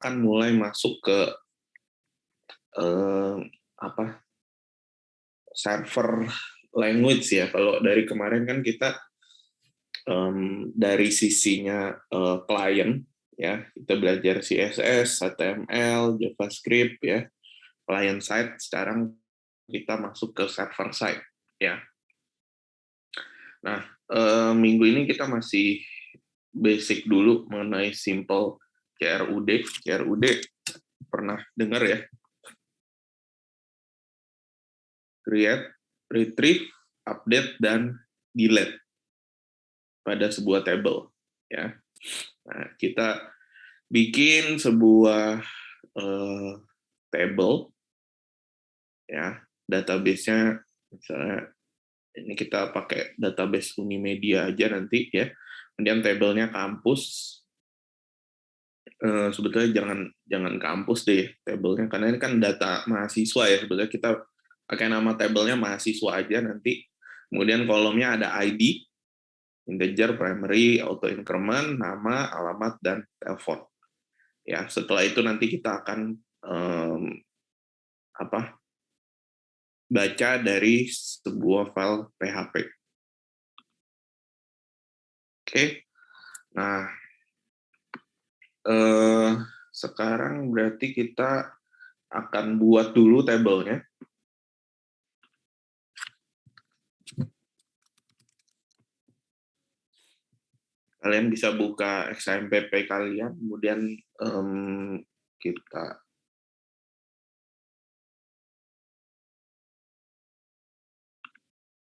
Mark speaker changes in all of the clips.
Speaker 1: akan mulai masuk ke apa server language ya. Kalau dari kemarin kan kita dari sisinya klien ya, kita belajar CSS, HTML, JavaScript ya, client side. Sekarang kita masuk ke server side ya. Nah, minggu ini kita masih basic dulu mengenai simple CRUD. CRUD pernah dengar ya? Create, retrieve, update, dan delete pada sebuah table ya. Nah, kita bikin sebuah table ya, database-nya misalnya ini kita pakai database Unimedia aja nanti ya. Kemudian tabelnya kampus. Sebetulnya jangan kampus deh tabelnya, karena ini kan data mahasiswa ya. Sebetulnya kita pakai nama tabelnya mahasiswa aja nanti. Kemudian kolomnya ada ID, integer, primary, auto increment, nama, alamat, dan telepon. Ya, setelah itu nanti kita akan baca dari sebuah file PHP. Oke, nah sekarang berarti kita akan buat dulu tabelnya. Kalian bisa buka XMPP kalian, kemudian kita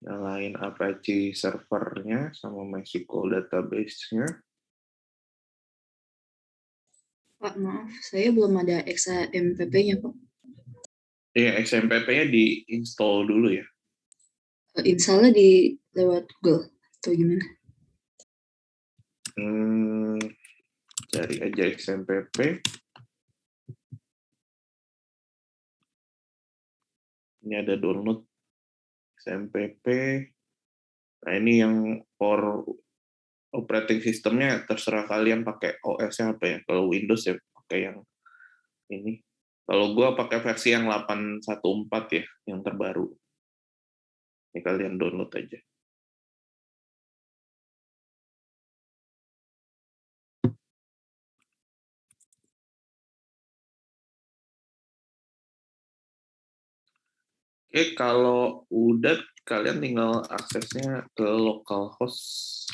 Speaker 1: nyalain Apache servernya sama MySQL database-nya.
Speaker 2: Pak, maaf, saya belum ada XMPP-nya, Pak.
Speaker 1: Iya, XMPP-nya di-install dulu ya.
Speaker 2: Install-nya lewat Google, atau gimana?
Speaker 1: Cari aja XMPP. Ini ada download XMPP. Nah, ini yang for operating systemnya terserah kalian pakai OS-nya apa ya. Kalau Windows ya pakai yang ini. Kalau gue pakai versi yang 814 ya, yang terbaru. Ini kalian download aja. Oke, kalau udah kalian tinggal aksesnya ke localhost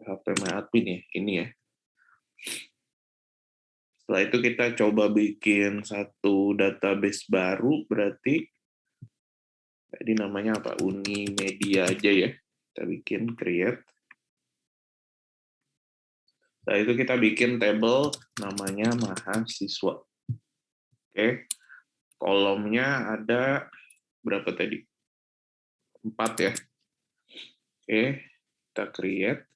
Speaker 1: phpMyAdmin ya, ini ya. Setelah itu kita coba bikin satu database baru, berarti jadi namanya apa? Unimedia aja ya. Kita bikin create. Setelah itu kita bikin table namanya mahasiswa. Oke, kolomnya ada berapa tadi? 4 ya. Oke, kita create.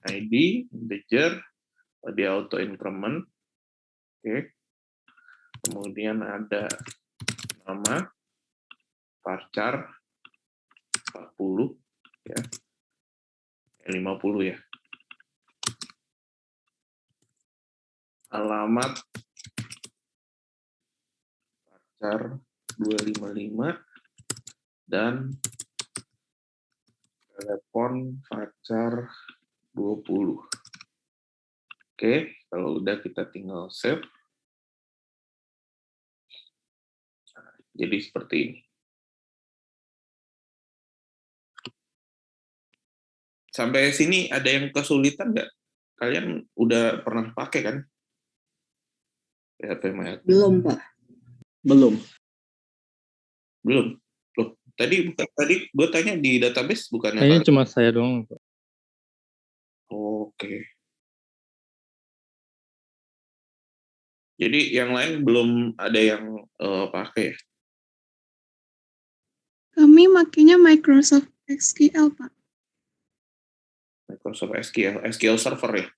Speaker 1: ID, integer, di auto increment. Oke. Kemudian ada nama, varchar 40 ya. 50 ya. Alamat varchar 255 dan telepon varchar 20. Oke, kalau udah kita tinggal save. Nah, jadi seperti ini. Sampai sini ada yang kesulitan nggak? Kalian udah pernah pakai kan? phpMyAdmin?
Speaker 2: Belum, Pak.
Speaker 3: Belum.
Speaker 1: Belum. Loh, tadi gue tanya di database bukannya
Speaker 3: Kayaknya
Speaker 1: kalian?
Speaker 3: cuma saya doang, Pak.
Speaker 1: Oke. Jadi yang lain belum ada yang pakai ya?
Speaker 4: Kami makainya Microsoft SQL, Pak.
Speaker 1: Microsoft SQL Server ya?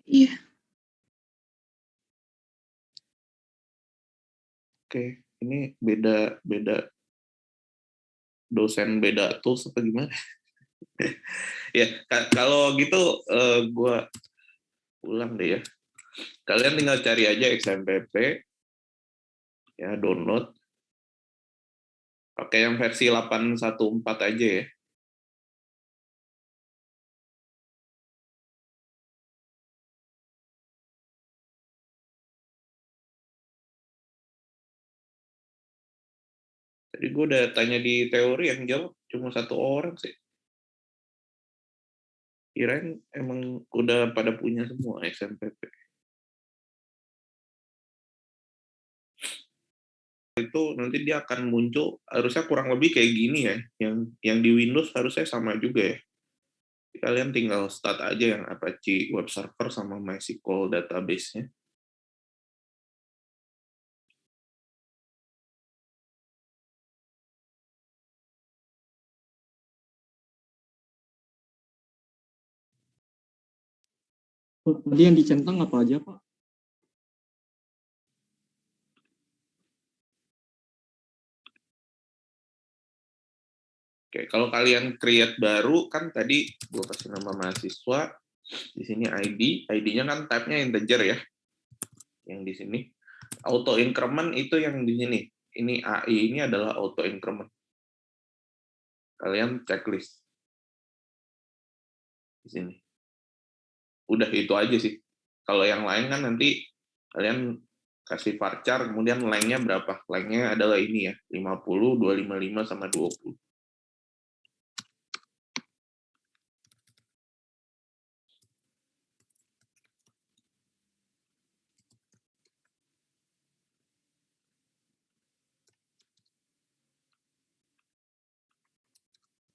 Speaker 4: Iya.
Speaker 1: Oke, ini beda dosen beda tools apa gimana? Ya, kalau gitu gue ulang deh ya. Kalian tinggal cari aja XMPP, ya download. Pakai yang versi 814 aja ya. Tadi gue udah tanya di teori, yang jawab cuma 1 orang sih. Kirain emang udah pada punya semua XMPP. Itu nanti dia akan muncul, harusnya kurang lebih kayak gini ya. Yang di Windows harusnya sama juga ya. Kalian tinggal start aja yang Apache Web Server sama MySQL database-nya.
Speaker 3: Tadi yang dicentang apa aja, Pak?
Speaker 1: Oke, kalau kalian create baru, kan tadi gue kasih nama mahasiswa, di sini ID-nya kan type-nya integer ya, yang di sini. Auto increment itu yang di sini. Ini AI ini adalah auto increment. Kalian checklist di sini. Udah itu aja sih. Kalau yang lain kan nanti kalian kasih varchar, kemudian length-nya berapa? Length-nya adalah ini ya, 50, 255 sama 20.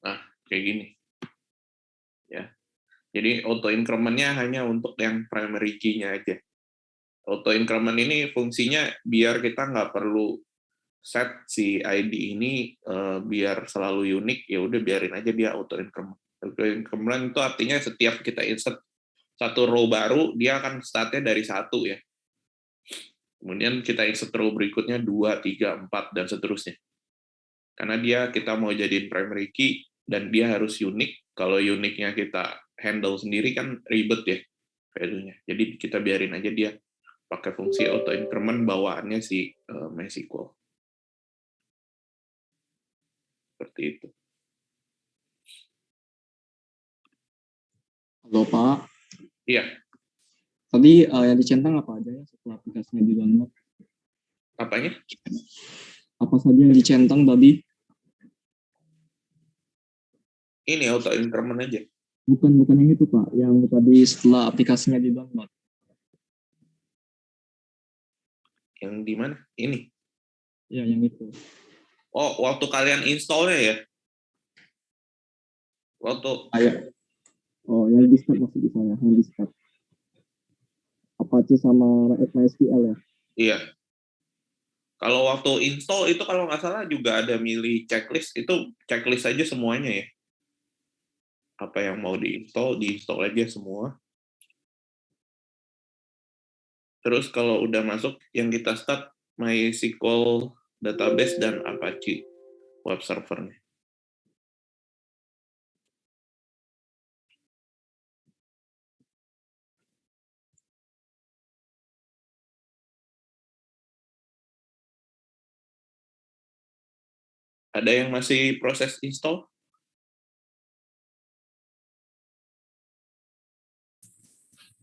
Speaker 1: Nah, kayak gini. Ya. Jadi auto increment-nya hanya untuk yang primary key-nya aja. Auto increment ini fungsinya biar kita nggak perlu set si ID ini biar selalu unik, ya udah biarin aja dia auto increment. Auto increment itu artinya setiap kita insert satu row baru, dia akan start-nya dari 1 ya. Kemudian kita insert row berikutnya 2, 3, 4, dan seterusnya. Karena kita mau jadiin primary key, dan dia harus unik. Kalau uniknya kita handle sendiri kan ribet ya value-nya. Jadi kita biarin aja dia pakai fungsi auto increment bawaannya si MySQL. Seperti itu.
Speaker 3: Halo, Pak.
Speaker 1: Iya.
Speaker 3: Tadi yang dicentang apa aja ya setelah aplikasinya di-download?
Speaker 1: Apanya?
Speaker 3: Apa saja yang dicentang tadi?
Speaker 1: Ini auto increment aja.
Speaker 3: Bukan yang itu, Pak. Yang tadi setelah aplikasinya di-download.
Speaker 1: Yang di mana? Ini.
Speaker 3: Ya, yang itu.
Speaker 1: Oh, waktu kalian install-nya ya? Waktu
Speaker 3: Oh, yang di start masih bisa ya, yang di start. Apache sama MySQL ya?
Speaker 1: Iya. Kalau waktu install itu kalau nggak salah juga ada milih checklist, itu checklist aja semuanya ya. Apa yang mau diinstal aja semua. Terus kalau udah masuk, yang kita start MySQL database dan Apache web servernya. Ada yang masih proses install?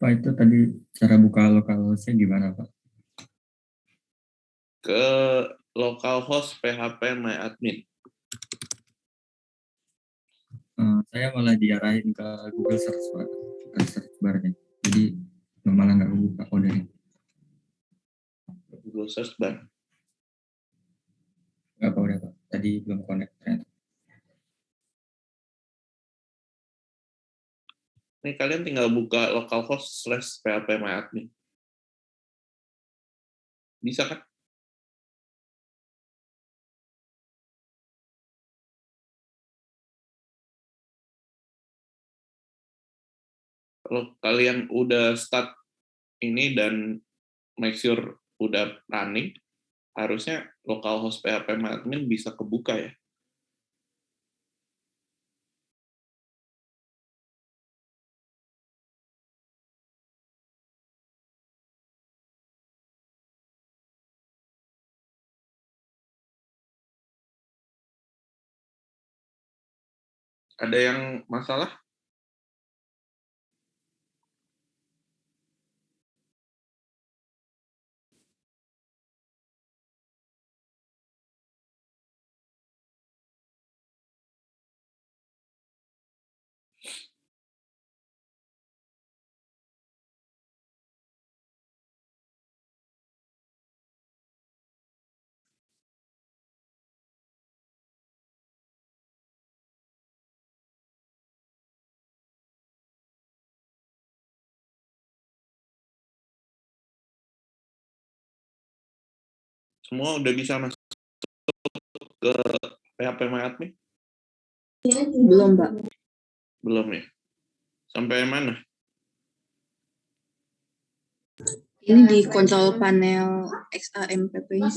Speaker 5: Pak, itu tadi cara buka localhost-nya gimana, Pak?
Speaker 1: Ke localhost PHP MyAdmin.
Speaker 5: Saya malah diarahin ke Google Search, Pak, ke search bar-nya. Jadi malah nggak buka kodenya.
Speaker 1: Google Search Bar.
Speaker 5: Nggak apa udah, Pak. Tadi belum connect ternyata.
Speaker 1: Nih kalian tinggal buka localhost /php MyAdmin. Bisa kan? Kalau kalian udah start ini dan make sure udah running, harusnya localhost PHP admin bisa kebuka ya. Ada yang masalah? Semua udah bisa masuk ke PHP MyAdmin?
Speaker 2: Belum, Pak.
Speaker 1: Belum ya? Sampai mana?
Speaker 2: Ini di kontrol panel XAMPP-nya.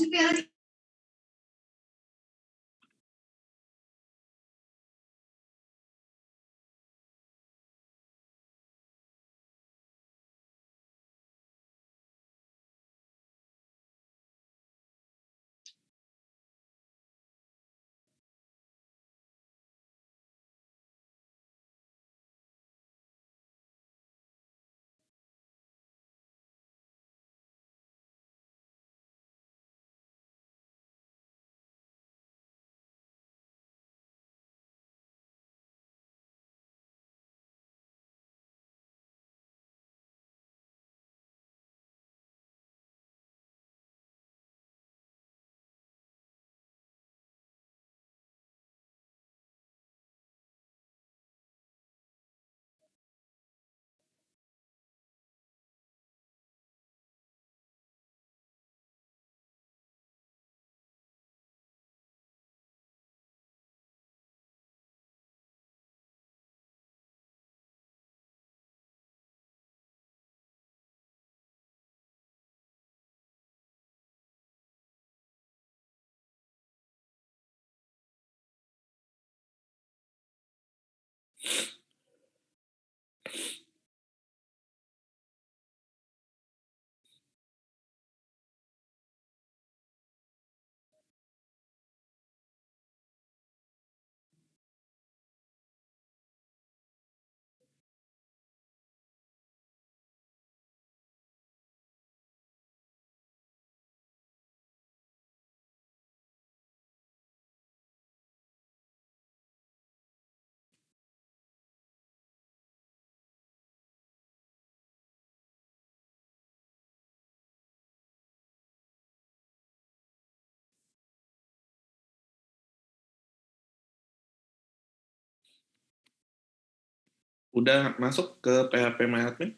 Speaker 2: Udah masuk ke PHP MyAdmin?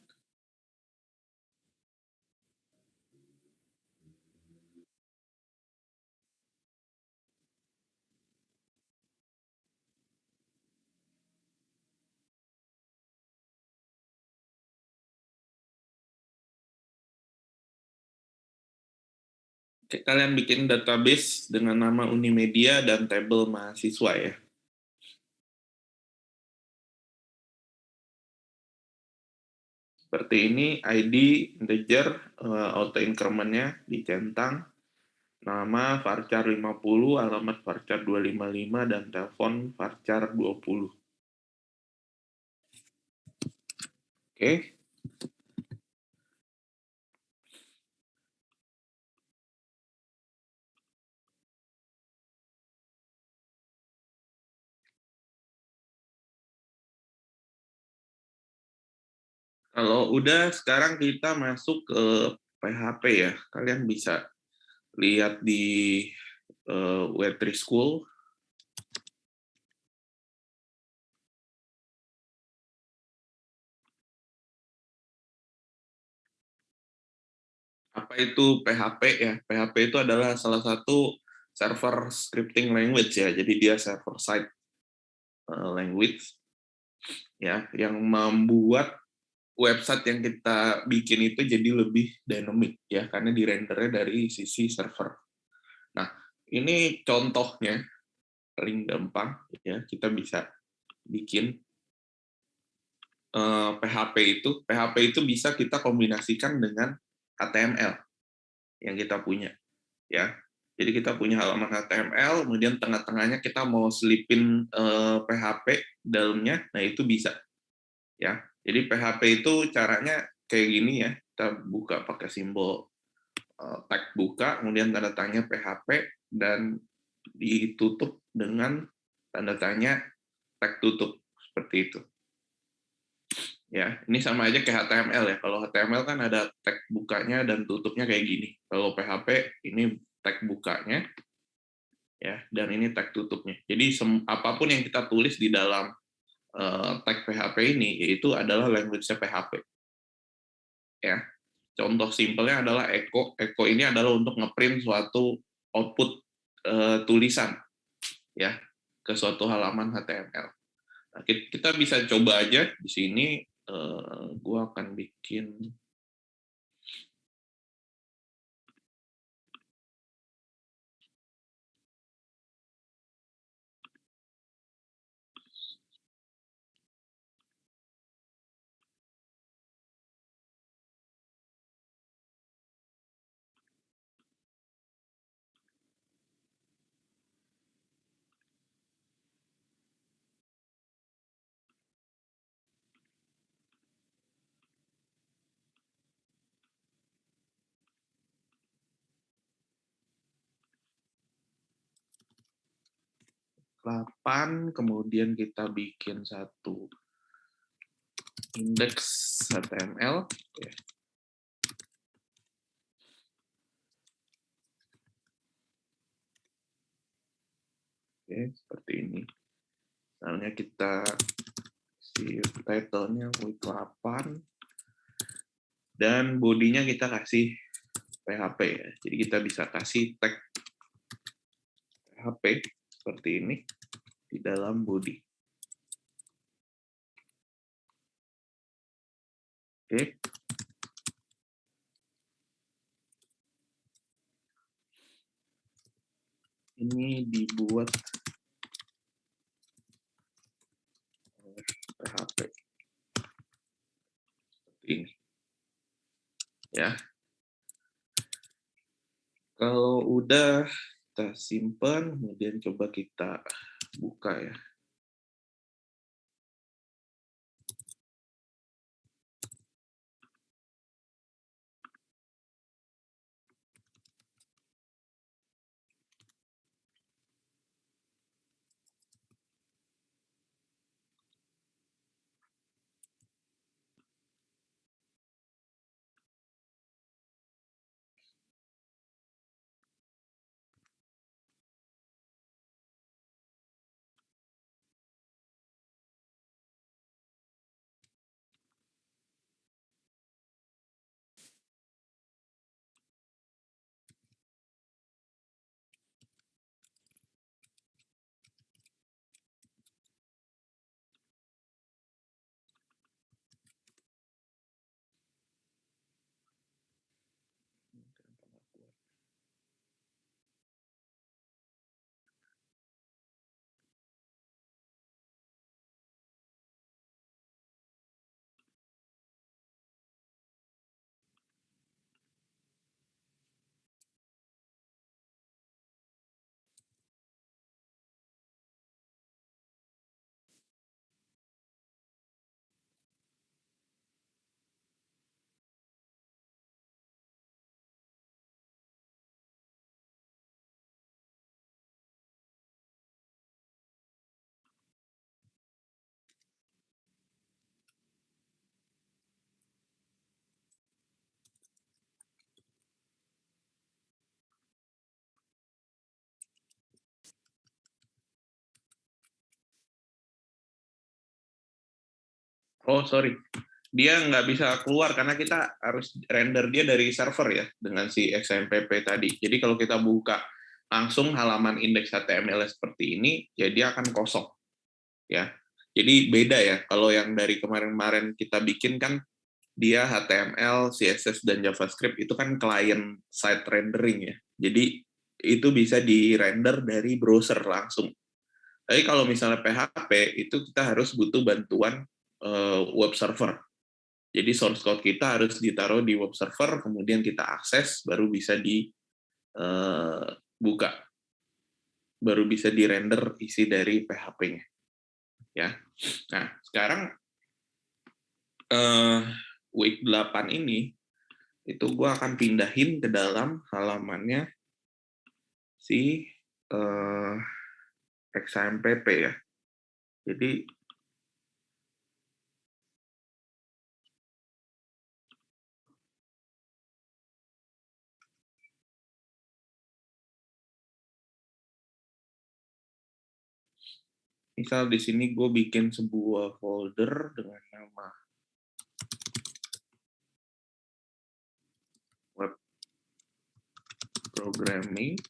Speaker 2: Oke, kalian bikin database dengan nama Unimedia dan tabel mahasiswa ya. Seperti ini, ID, integer, auto increment-nya dicentang, nama varchar 50, alamat varchar 255, dan telepon varchar 20. Oke. Kalau udah, sekarang kita masuk ke PHP ya. Kalian bisa lihat di Web3 School. Apa itu PHP ya? PHP itu adalah salah satu server scripting language ya. Jadi dia server side language ya, yang membuat website yang kita bikin itu jadi lebih dynamic ya, karena direndernya dari sisi server. Nah, ini contohnya paling gampang ya, kita bisa bikin PHP itu. PHP itu bisa kita kombinasikan dengan HTML yang kita punya ya. Jadi kita punya halaman HTML, kemudian tengah-tengahnya kita mau selipin PHP dalamnya, nah itu bisa. Ya, jadi PHP itu caranya kayak gini ya, kita buka pakai simbol tag buka, kemudian tanda tanya PHP, dan ditutup dengan tanda tanya tag tutup, seperti itu. Ya, ini sama aja kayak HTML ya. Kalau HTML kan ada tag bukanya dan tutupnya kayak gini. Kalau PHP ini tag bukanya, ya, dan ini tag tutupnya. Jadi apapun yang kita tulis di dalam tag PHP ini, yaitu adalah language-nya PHP. Ya, contoh simpelnya adalah echo. Echo ini adalah untuk ngeprint suatu output tulisan, ya, ke suatu halaman HTML. Nah, kita bisa coba aja di sini. Gua akan bikin kemudian kita bikin satu indeks HTML. Oke, seperti ini. Misalnya kita si title-nya week 8 dan bodinya kita kasih PHP ya. Jadi kita bisa kasih tag PHP seperti ini di dalam body. Oke. Ini dibuat oleh PHP seperti ini. Ya. Kalau udah kita simpan, kemudian coba kita buka ya. Oh, sorry. Dia nggak bisa keluar karena kita harus render dia dari server ya, dengan si XMPP tadi. Jadi kalau kita buka langsung halaman indeks HTML seperti ini, ya dia akan kosong. Ya. Jadi beda ya, kalau yang dari kemarin-kemarin kita bikin kan, dia HTML, CSS, dan JavaScript itu kan client side rendering ya. Jadi itu bisa di-render dari browser langsung. Tapi kalau misalnya PHP, itu kita harus butuh bantuan web server. Jadi source code kita harus ditaruh di web server, kemudian kita akses, baru bisa buka, baru bisa di-render isi dari PHP-nya. Ya. Nah, sekarang week 8 ini itu gue akan pindahin ke dalam halamannya si XAMPP ya. Jadi misal di sini gue bikin sebuah folder dengan nama web programming.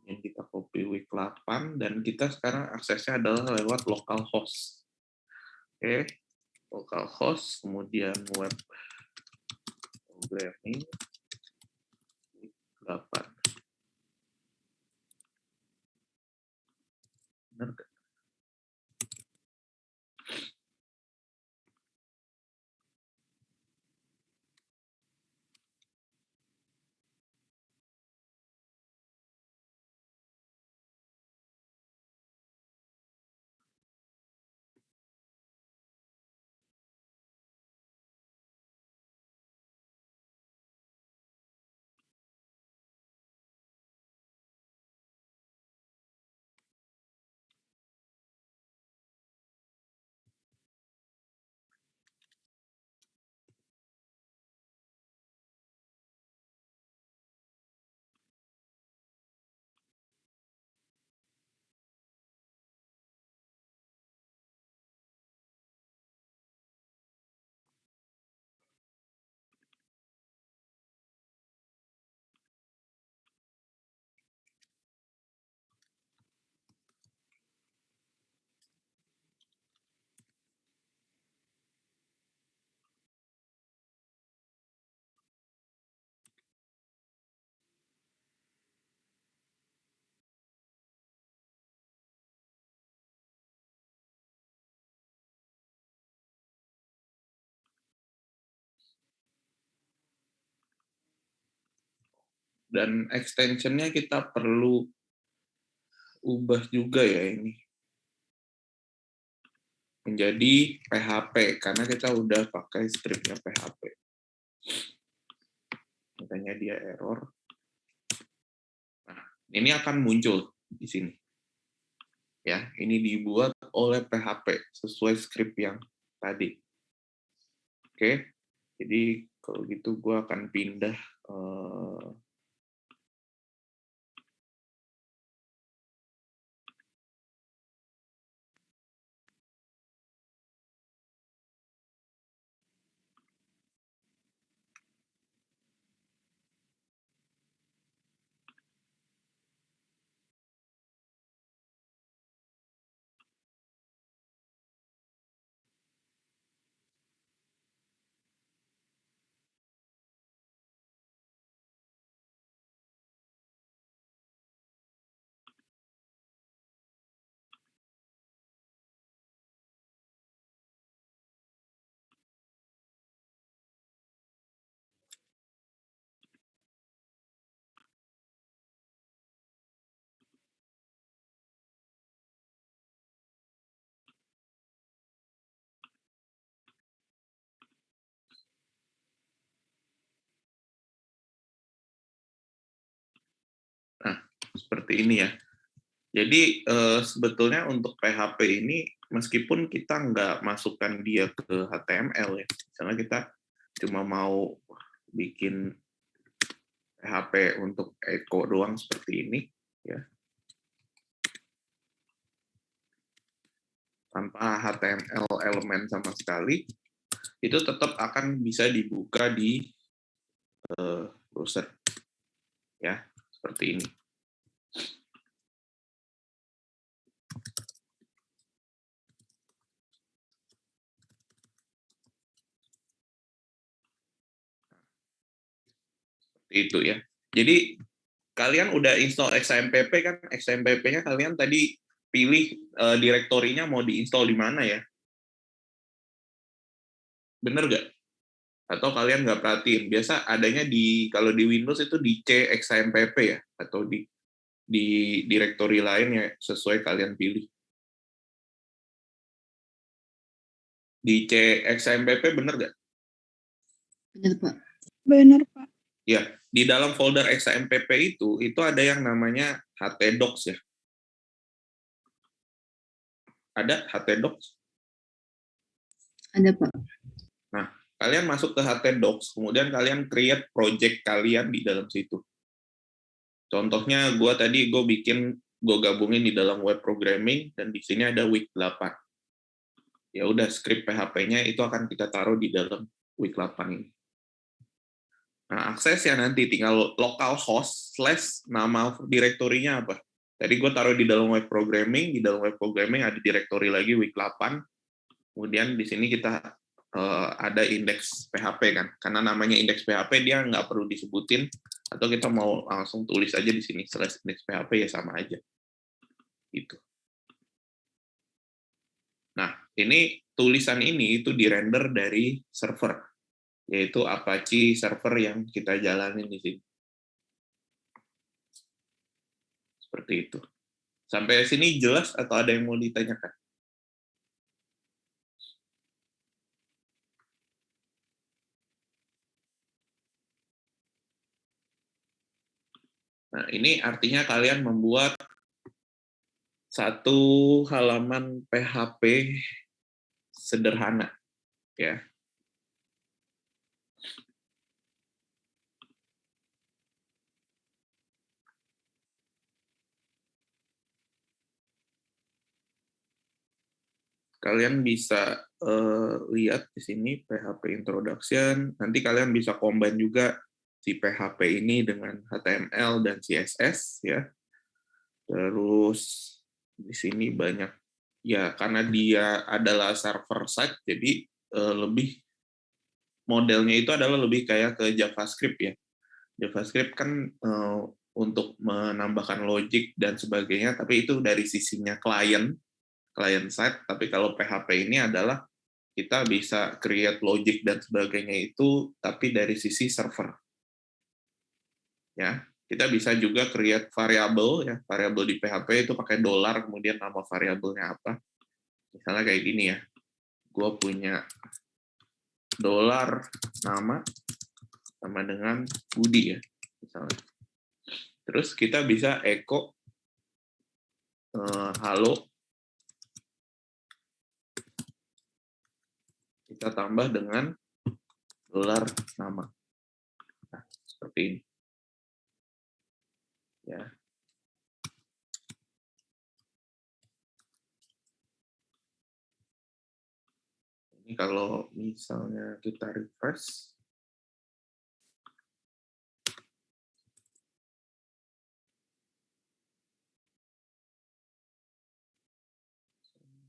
Speaker 2: Yang kita copy week 8 dan kita sekarang aksesnya adalah lewat localhost. Oke, localhost, kemudian web programming week 8. Benar nggak? Dan extension-nya kita perlu ubah juga ya ini. Menjadi PHP, karena kita udah pakai script-nya PHP. Makanya dia error. Nah, ini akan muncul di sini. Ya, ini dibuat oleh PHP sesuai script yang tadi. Oke, jadi kalau gitu gue akan pindah seperti ini ya. Jadi sebetulnya untuk PHP ini meskipun kita nggak masukkan dia ke HTML ya, misalnya kita cuma mau bikin PHP untuk echo doang seperti ini ya, tanpa HTML elemen sama sekali, itu tetap akan bisa dibuka di browser ya, seperti ini. Itu ya. Jadi kalian udah install XAMPP kan? XAMPP-nya kalian tadi pilih direktorinya mau diinstal di mana ya? Bener nggak? Atau kalian nggak perhatiin, biasa adanya kalau di Windows itu di C XAMPP ya, atau di directory lain ya, sesuai kalian pilih. Di C XAMPP bener nggak?
Speaker 3: Benar, Pak.
Speaker 4: Benar, Pak.
Speaker 2: Ya, di dalam folder XAMPP itu ada yang namanya htdocs ya. Ada htdocs?
Speaker 3: Ada, Pak.
Speaker 2: Nah, kalian masuk ke htdocs, kemudian kalian create project kalian di dalam situ. Contohnya gue gabungin di dalam web programming, dan di sini ada week 8. Ya udah, script PHP-nya itu akan kita taruh di dalam week 8 ini. Nah, aksesnya nanti tinggal localhost / nama direktorinya apa. Tadi gue taruh di dalam web programming ada direktori lagi week 8. Kemudian di sini kita ada indeks PHP kan, karena namanya indeks PHP dia nggak perlu disebutin, atau kita mau langsung tulis aja di sini /indeks PHP ya sama aja. Gitu. Nah, ini tulisan ini itu dirender dari server, yaitu Apache server yang kita jalanin di sini. Seperti itu. Sampai sini jelas atau ada yang mau ditanyakan? Nah, ini artinya kalian membuat satu halaman PHP sederhana, ya. Kalian bisa lihat di sini PHP introduction. Nanti kalian bisa combine juga si PHP ini dengan HTML dan CSS, ya. Terus di sini banyak, ya, karena dia adalah server side, jadi lebih modelnya itu adalah lebih kayak ke JavaScript ya. JavaScript kan untuk menambahkan logic dan sebagainya, tapi itu dari sisinya client side. Tapi kalau PHP ini adalah kita bisa create logic dan sebagainya itu, tapi dari sisi server. Ya, kita bisa juga create variabel ya, variabel di PHP itu pakai $, kemudian nama variabelnya apa. Misalnya kayak gini ya, gue punya $nama sama dengan Budi ya, misalnya. Terus kita bisa echo halo, kita tambah dengan $nama. Nah, seperti ini. Ya. Ini kalau misalnya kita refresh,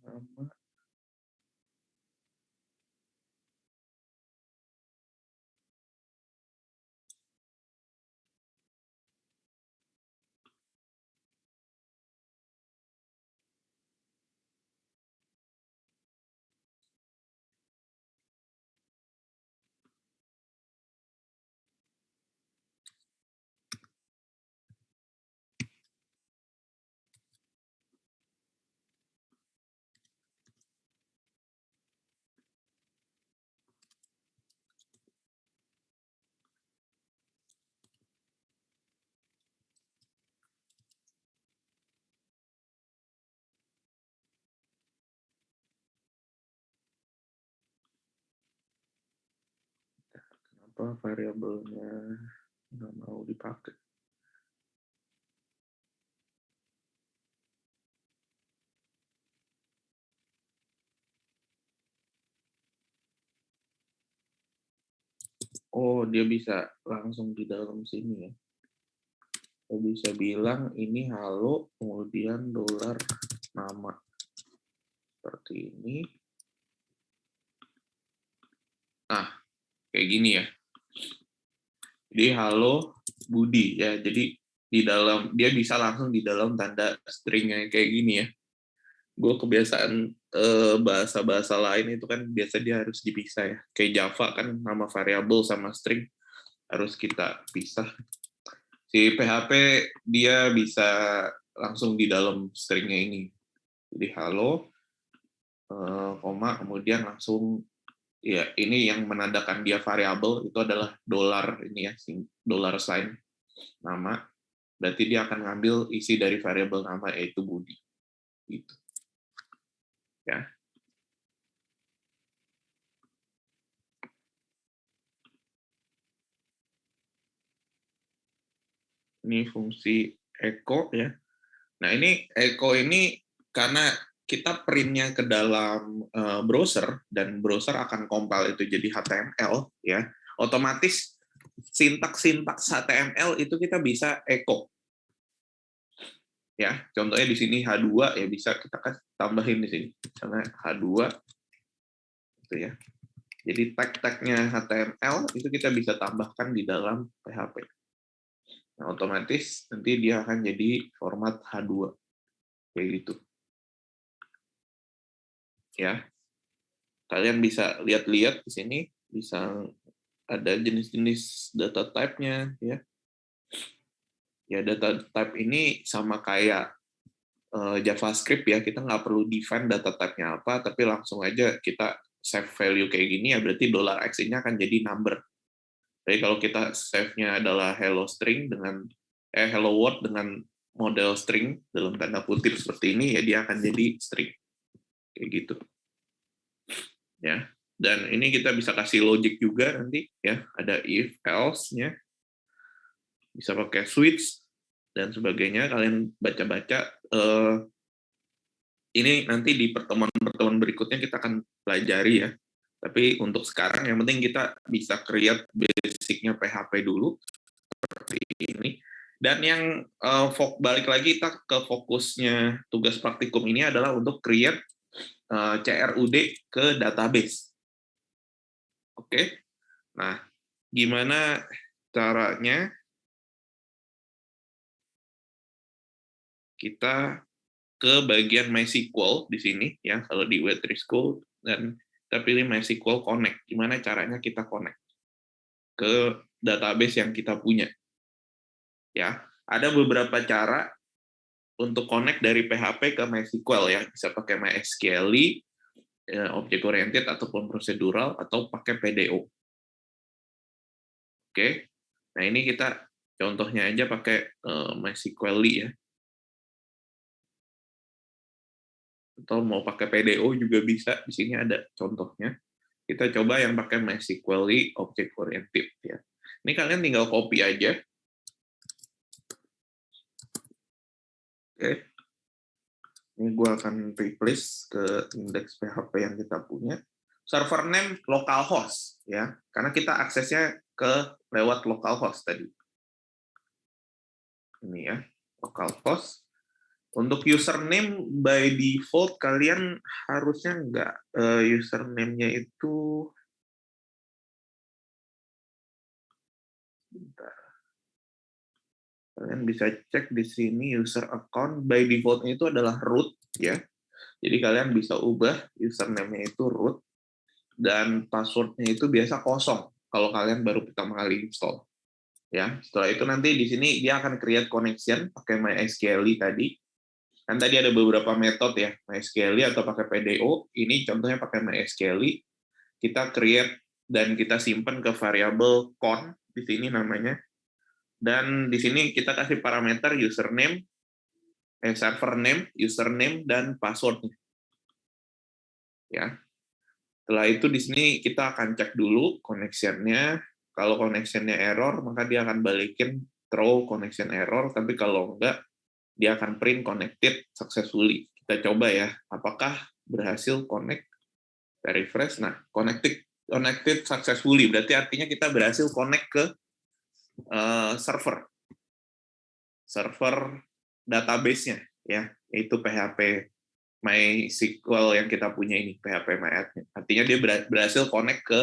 Speaker 2: nama, kenapa variabelnya nggak mau dipakai? Oh, dia bisa langsung di dalam sini ya. Saya bisa bilang ini halo, kemudian $nama. Seperti ini. Nah, kayak gini ya. Jadi halo Budi ya. Jadi di dalam, dia bisa langsung di dalam tanda stringnya kayak gini ya. Gue kebiasaan bahasa-bahasa lain itu kan biasa dia harus dipisah ya. Kayak Java kan nama variabel sama string harus kita pisah. Si PHP dia bisa langsung di dalam stringnya ini. Jadi halo, koma, kemudian langsung ya ini yang menandakan dia variabel itu adalah dolar ini ya, dollar sign nama. Berarti dia akan ngambil isi dari variabel nama yaitu Budi. Gitu. Ya. Ini fungsi echo ya. Nah, ini echo ini karena kita print-nya ke dalam browser dan browser akan compile itu jadi HTML ya. Otomatis sintaks HTML itu kita bisa echo. Ya, contohnya di sini H2 ya bisa kita tambahin di sini. Misalnya H2 gitu ya. Jadi tag-tagnya HTML itu kita bisa tambahkan di dalam PHP. Nah, otomatis nanti dia akan jadi format H2 kayak gitu. Ya. Kalian bisa lihat-lihat di sini, bisa ada jenis-jenis data type-nya ya. Ya, data type ini sama kayak JavaScript ya, kita nggak perlu define data type-nya apa, tapi langsung aja kita save value kayak gini ya, berarti $x ini akan jadi number. Jadi kalau kita save-nya adalah hello string dengan hello world dengan model string dalam tanda kutip seperti ini ya, dia akan jadi string kayak gitu. Ya. Dan ini kita bisa kasih logic juga nanti ya, ada if else-nya. Bisa pakai switch dan sebagainya, kalian baca-baca. Ini nanti di pertemuan berikutnya kita akan pelajari ya. Tapi untuk sekarang yang penting kita bisa create basic-nya PHP dulu seperti ini. Dan yang balik lagi kita ke fokusnya tugas praktikum ini adalah untuk create CRUD ke database. Oke. Nah, gimana caranya kita ke bagian MySQL di sini ya, kalau di Web3School, dan kita pilih MySQL Connect. Gimana caranya kita connect ke database yang kita punya? Ya, ada beberapa cara untuk connect dari PHP ke MySQL ya. Bisa pakai MySQLi, object oriented ataupun procedural, atau pakai PDO. Oke. Nah, ini kita contohnya aja pakai MySQLi ya. Atau mau pakai PDO juga bisa. Di sini ada contohnya. Kita coba yang pakai MySQLi object oriented ya. Ini kalian tinggal copy aja. Oke. Ini gue akan replace ke index PHP yang kita punya. Server name localhost ya, karena kita aksesnya ke lewat localhost tadi. Ini ya, localhost. Untuk username by default kalian harusnya nggak username-nya itu bentar. Kalian bisa cek di sini user account by default-nya itu adalah root ya. Jadi kalian bisa ubah username-nya itu root dan password-nya itu biasa kosong kalau kalian baru pertama kali install. Ya, setelah itu nanti di sini dia akan create connection pakai MySQLi tadi. Kan tadi ada beberapa metode ya, MySQLi atau pakai PDO. Ini contohnya pakai MySQLi. Kita create dan kita simpan ke variabel con di sini namanya. Dan di sini kita kasih parameter username, server name, username dan password. Ya. Setelah itu di sini kita akan cek dulu connection-nya. Kalau connection-nya error, maka dia akan balikin throw connection error. Tapi kalau enggak, dia akan print connected successfully. Kita coba ya, apakah berhasil connect. Kita refresh. Nah, connected successfully. Berarti artinya kita berhasil connect ke server database-nya ya, yaitu PHP MySQL yang kita punya ini, PHP MyAdmin. Artinya dia berhasil connect ke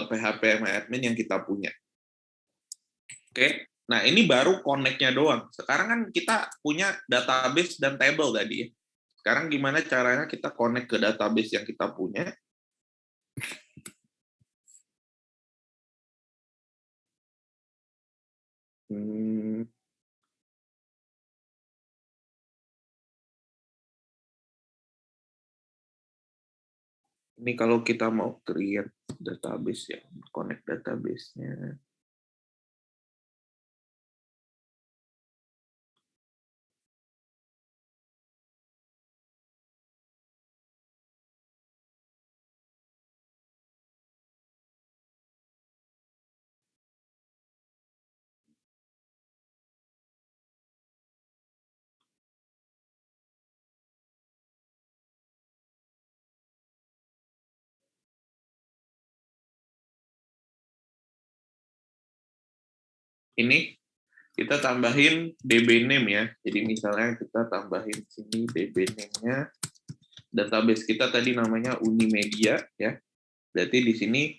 Speaker 2: PHP MyAdmin yang kita punya. Oke. Nah, ini baru connect-nya doang. Sekarang kan kita punya database dan table tadi ya. sekarang gimana caranya kita connect ke database yang kita punya? Ini kalau kita mau create database ya, connect database-nya. Ini kita tambahin DB name ya. Jadi misalnya kita tambahin sini DB name-nya. Database kita tadi namanya Unimedia ya. Berarti di sini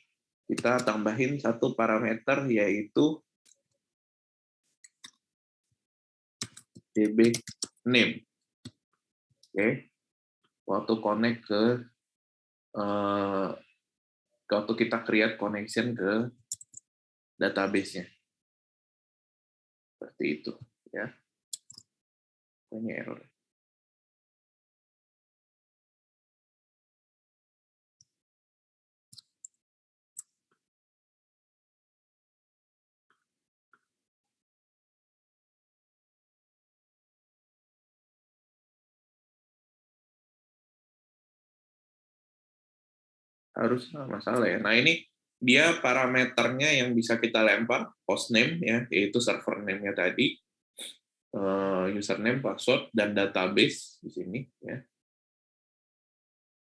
Speaker 2: kita tambahin satu parameter yaitu DB name. Oke. Waktu connect ke waktu kita create connection ke database-nya. Seperti itu ya. Ini error. Harus masalah ya. Nah, ini dia parameternya yang bisa kita lempar, hostname ya, yaitu server name-nya tadi, username, password, dan database di sini ya.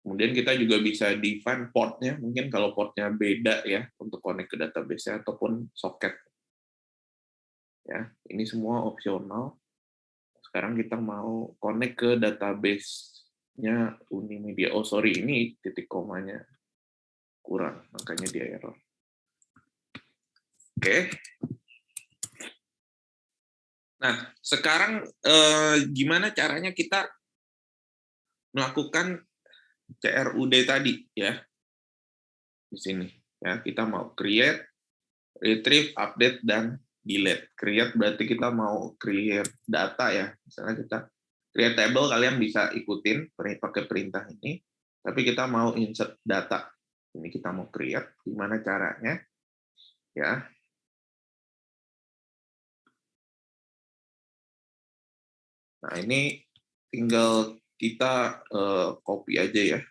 Speaker 2: Kemudian kita juga bisa define port-nya, mungkin kalau port-nya beda ya untuk connect ke database-nya ataupun socket. Ya, ini semua opsional. Sekarang kita mau connect ke database-nya Unimedia. Oh, sorry, ini titik komanya kurang, makanya dia error. Oke. Nah, sekarang gimana caranya kita melakukan CRUD tadi ya? Di sini ya, kita mau create, retrieve, update, dan delete. Create berarti kita mau create data ya. Misalnya kita create table, kalian bisa ikutin pakai perintah ini. Tapi kita mau insert data. Ini kita mau create, gimana caranya? Ya. Nah, ini tinggal kita copy aja ya.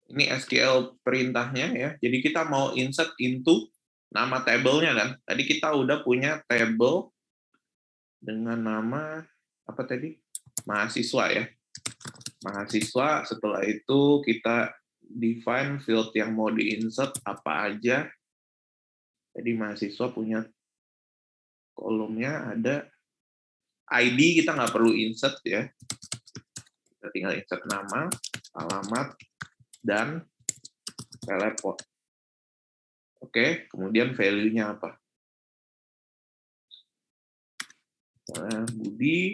Speaker 2: Ini SQL perintahnya ya. Jadi kita mau insert into nama table-nya kan. Tadi kita udah punya table dengan nama apa tadi? Mahasiswa ya. Mahasiswa, setelah itu kita define field yang mau di-insert apa aja. Jadi mahasiswa punya kolomnya ada ID, kita nggak perlu insert ya. Kita tinggal insert nama, alamat, dan telepon. Oke, kemudian value-nya apa? Budi,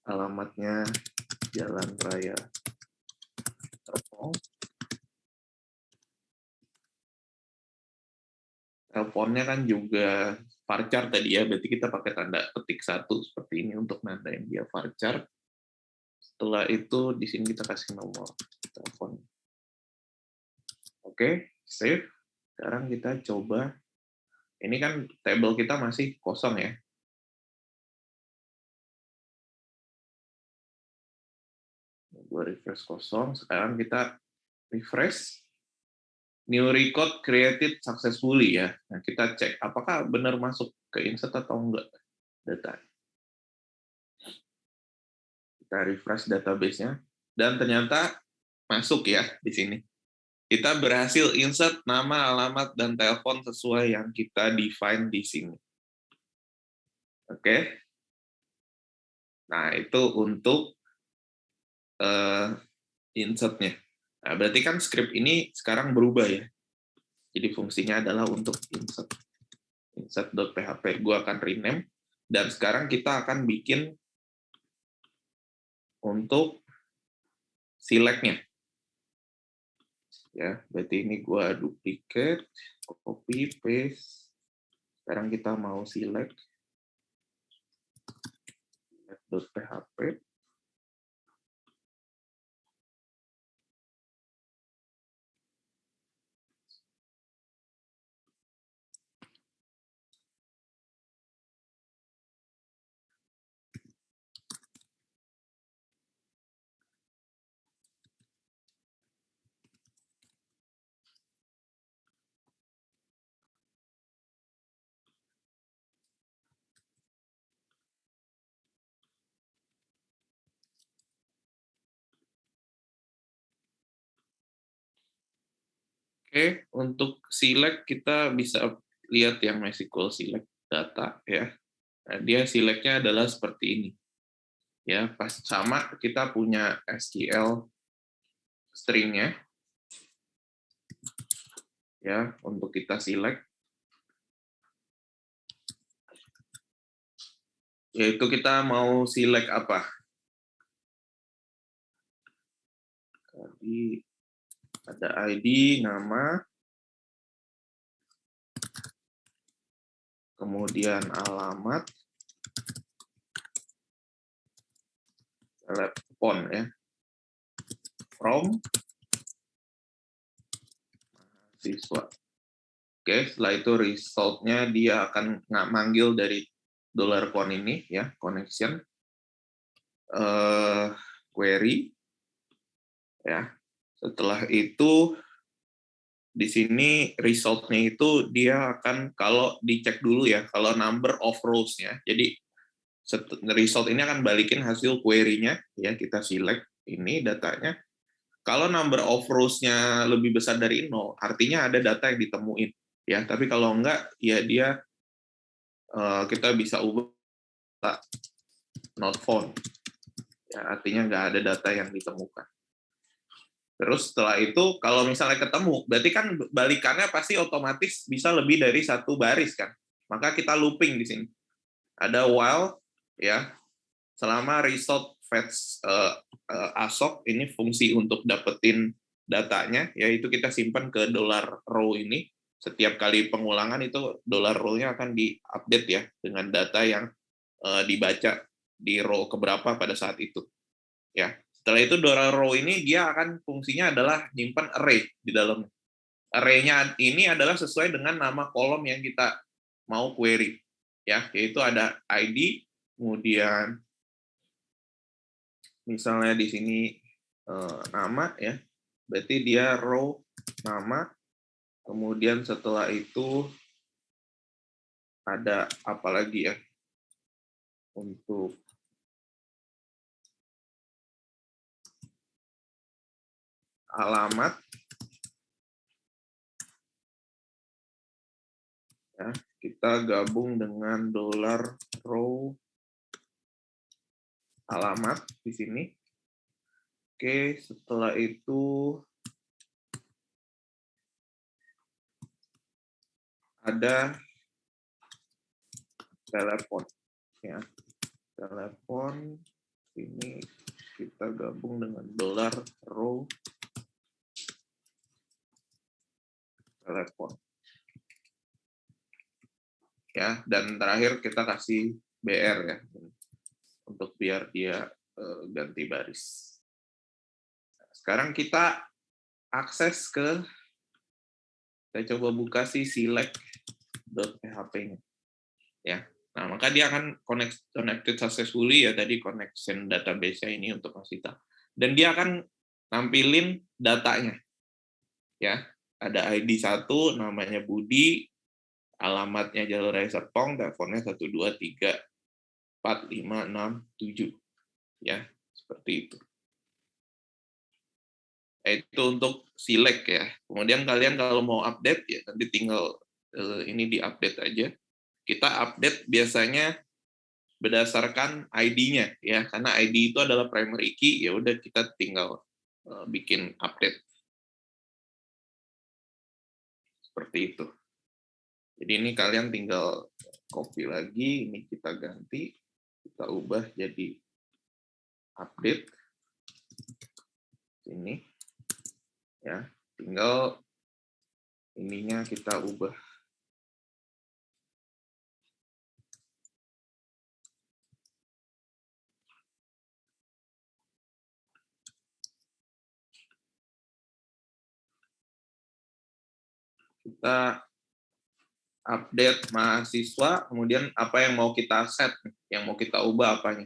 Speaker 2: alamatnya Jalan Raya Serpong. Teleponnya kan juga varchar tadi ya, berarti kita pakai tanda petik 1 seperti ini untuk nandain dia varchar. Setelah itu di sini kita kasih nomor telepon. Oke, save. Sekarang kita coba. Ini kan table kita masih kosong ya. Gue refresh kosong. Sekarang kita refresh. New record created successfully ya. Nah, kita cek apakah benar masuk ke insert atau enggak data. Kita refresh database-nya dan ternyata masuk ya di sini. kita berhasil insert nama, alamat, dan telepon sesuai yang kita define di sini. Oke. Nah, itu untuk insert-nya. Nah, berarti kan script ini sekarang berubah ya. Jadi fungsinya adalah untuk insert. Insert.php. Gua akan rename. Dan sekarang kita akan bikin untuk select-nya. Ya, berarti ini gua duplicate, copy, paste. Sekarang kita mau select .php. Oke, untuk select kita bisa lihat yang MySQL select data ya. Nah, dia select-nya adalah seperti ini. Ya, pas sama kita punya SQL string-nya. Ya, untuk kita select yaitu kita mau select apa? Tadi ada ID, nama, kemudian alamat, telepon ya, from mahasiswa. Oke, setelah itu result-nya dia akan manggil dari $con ini ya, connection, query, ya. Setelah itu di sini result-nya itu dia akan kalau dicek dulu ya, kalau number of rows-nya. Jadi result ini akan balikin hasil query-nya ya, kita select ini datanya. Kalau number of rows-nya lebih besar dari 0, artinya ada data yang ditemuin ya. Tapi kalau enggak ya dia kita bisa ubah not found. Ya, artinya nggak ada data yang ditemukan. Terus setelah itu kalau misalnya ketemu, berarti kan balikannya pasti otomatis bisa lebih dari satu baris kan. Maka kita looping di sini. Ada while ya, selama result fetch ASOC ini fungsi untuk dapetin datanya, yaitu kita simpan ke $row ini. Setiap kali pengulangan itu $row-nya akan diupdate ya dengan data yang dibaca di row keberapa pada saat itu. Ya. Setelah itu $row ini dia akan fungsinya adalah nyimpan array di dalamnya. Array-nya ini adalah sesuai dengan nama kolom yang kita mau query. Ya, yaitu ada ID, kemudian misalnya di sini nama ya. Berarti dia row nama, kemudian setelah itu ada apa lagi ya? Untuk alamat ya, kita gabung dengan $row alamat di sini. Oke, setelah itu ada telepon ya. Telepon ini kita gabung dengan $row telepon. Ya, dan terakhir kita kasih BR ya, untuk biar dia ganti baris. Sekarang kita akses ke, saya coba buka si select.php-nya. Ya. Nah, maka dia akan connected successfully ya, tadi connection database-nya ini untuk Mas Dita. Dan dia akan nampilin datanya. Ya, ada ID 1, namanya Budi, alamatnya Jalur Raya Serpong, teleponnya 1234567. Ya, seperti itu. Itu untuk select ya. Kemudian kalian kalau mau update ya nanti tinggal ini di-update aja. Kita update biasanya berdasarkan ID-nya ya, karena ID itu adalah primary key, ya udah kita tinggal bikin update. Seperti itu. Jadi ini kalian tinggal copy lagi, ini kita ganti, kita ubah jadi update. Ini ya, tinggal ininya kita ubah. Kita update mahasiswa, kemudian apa yang mau kita set, yang mau kita ubah apanya.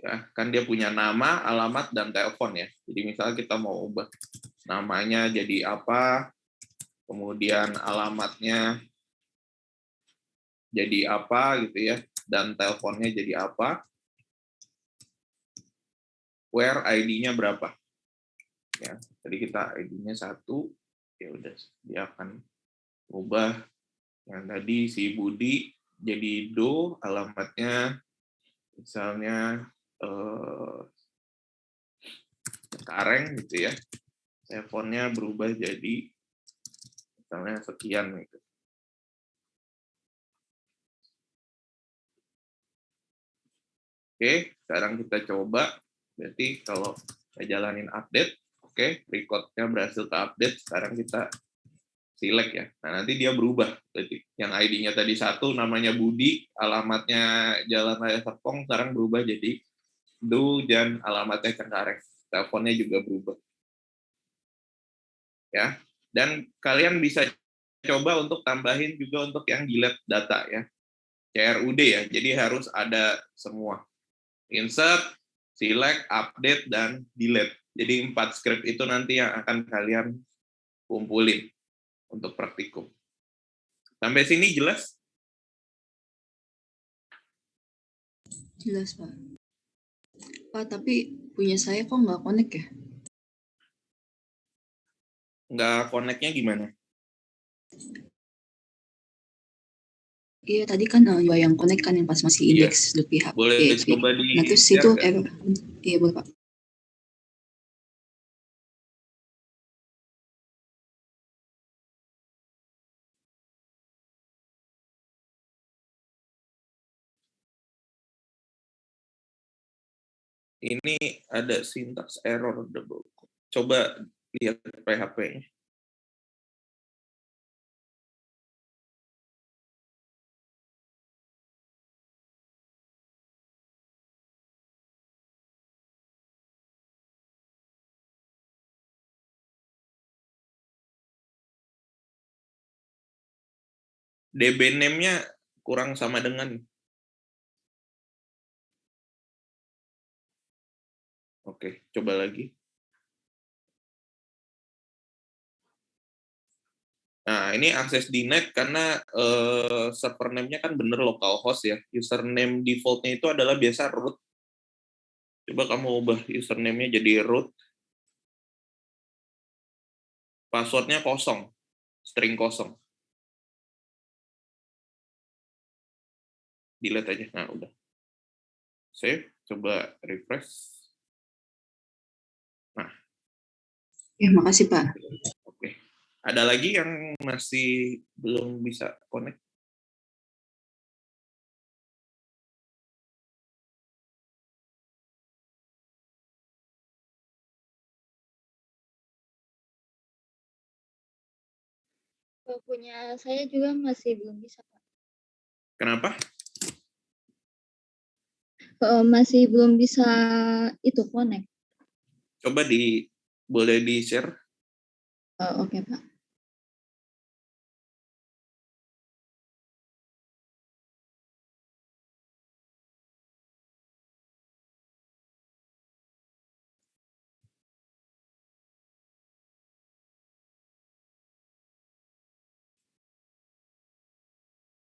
Speaker 2: Ya, kan dia punya nama, alamat, dan telepon ya. Jadi misalnya kita mau ubah namanya jadi apa, kemudian alamatnya jadi apa gitu ya, dan teleponnya jadi apa, where ID-nya berapa. Ya, jadi kita ID-nya 1, ya udah dia akan ubah yang tadi si Budi jadi Do, alamatnya misalnya Kareng gitu ya, teleponnya berubah jadi misalnya sekian gitu. Oke, sekarang kita coba. Berarti kalau kita jalanin update, oke, recordnya berhasil ke update. Sekarang kita select ya. Nah, nanti dia berubah. Berarti yang ID-nya tadi 1, namanya Budi, alamatnya Jalan Raya Serpong, sekarang berubah jadi Do, dan alamatnya Cengkareng. Teleponnya juga berubah. Ya, dan kalian bisa coba untuk tambahin juga untuk yang delete data ya. CRUD ya, jadi harus ada semua. Insert, select, update, dan delete. Jadi 4 script itu nanti yang akan kalian kumpulin untuk praktikum. Sampai sini jelas?
Speaker 6: Jelas, Pak. Pak, tapi punya saya kok nggak connect ya?
Speaker 2: Nggak connect-nya gimana?
Speaker 6: Iya, tadi kan juga yang connect kan yang pas masih
Speaker 2: Iya.
Speaker 6: index.php.
Speaker 2: Boleh coba di
Speaker 6: Nah, terus
Speaker 2: share
Speaker 6: itu,
Speaker 2: nggak?
Speaker 6: iya boleh Pak.
Speaker 2: Ini ada syntax error double. Coba lihat PHP-nya. DB name-nya kurang sama dengan. Oke, coba lagi. Nah, ini akses di net karena server name-nya kan bener localhost ya. Username default-nya itu adalah biasa root. Coba kamu ubah username-nya jadi root. Password-nya kosong, string kosong. Delete aja. Nah, udah. Save, coba refresh. Nah.
Speaker 6: Ya, makasih Pak.
Speaker 2: Oke. Ada lagi yang masih belum bisa connect?
Speaker 7: Punya saya juga masih belum bisa, Pak.
Speaker 2: Kenapa?
Speaker 7: Masih belum bisa itu connect.
Speaker 2: Coba boleh di-share.
Speaker 7: Oke, Pak.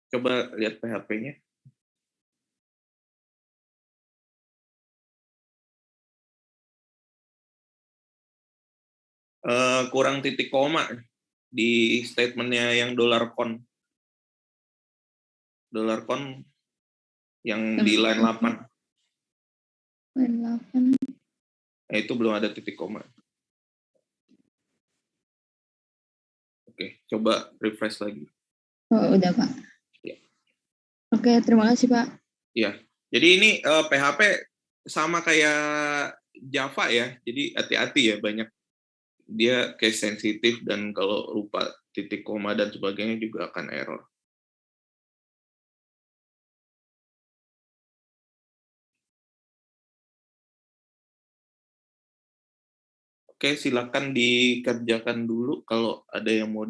Speaker 2: Coba lihat PHP-nya. kurang titik koma di statementnya yang $con. $con yang di line 8.
Speaker 7: Line 8.
Speaker 2: Itu belum ada titik koma. Oke, coba refresh lagi.
Speaker 7: Oh, udah, Pak.
Speaker 2: Ya.
Speaker 7: Oke, terima kasih, Pak.
Speaker 2: Ya, jadi ini PHP sama kayak Java ya, jadi hati-hati ya, banyak dia case sensitif dan kalau lupa titik koma dan sebagainya juga akan error. Oke, silakan dikerjakan dulu kalau ada yang mau